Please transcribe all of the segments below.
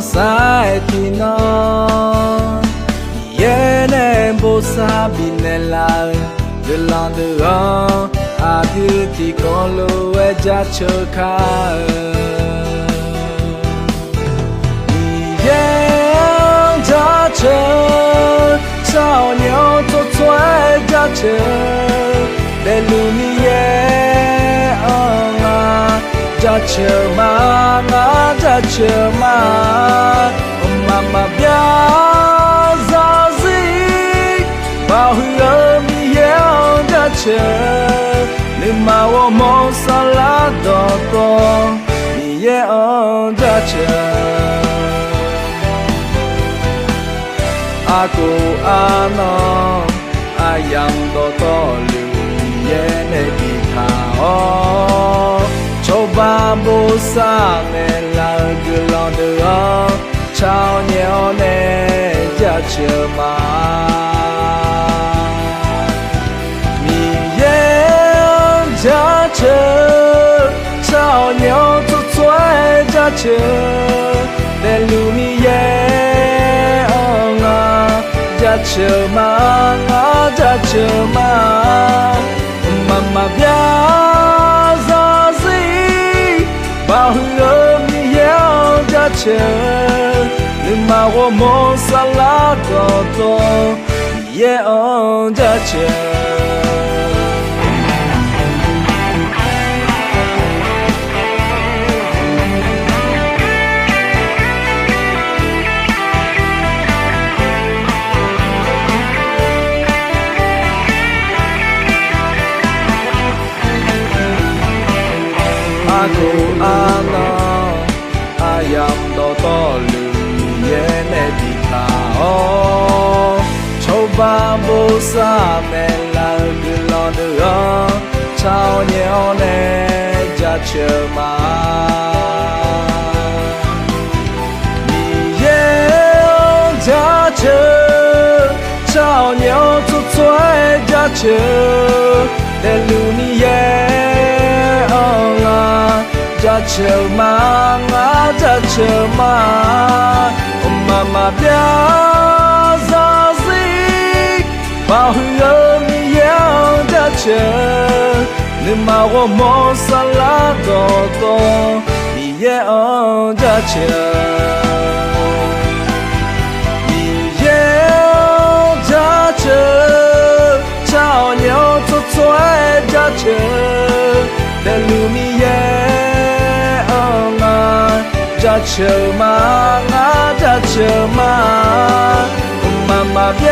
sai thì nó ye ne bo sa bi ne la de la de a cứ thì con lo e ja chờ kha ye ja chờ sao nhau cho xoay ja chờ để lu mi ye ja chờ mà ngã ja chờ mà bia ra gì bao hương mi ye ja chờ nên mà我梦想拉到多你也ja chờ aku ano ayam do to lu ye ne di tha o choba bo sa ne la de lo de o chao nheo ne ja chờ ma ni ye ja chờ chao nheo tu xoay ja chờ để lu mi ye ja chờ mà ja chờ mà bia ra gì bao hương mi yeo ja chờ nhưng mà我梦想拉到多也ja chờ aku ano ayam do to lu ye ne di tha o choba bo sa me la de lo de o chao nheo ne ja chờ ma ni ye ja chờ chao nheo tu xoay ja chờ để lu ni ye ja chờ mà ja chờ mà bia ra gì bao hương mi yeo ja chờ nên mà 我梦想拉到多你也ja chờ你也ja chờ chao nhau tu xoay ja chờ để lu mi ye ja chờ mà ja chờ mà bia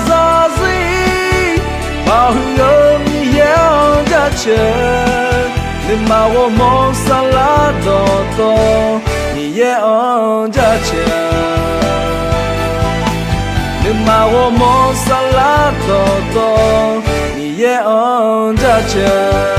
ra gì bao hương mi yeo ja chờ nên mà 我梦想拉到多你也ja chờ nên mà 我梦想拉到多你也ja chờ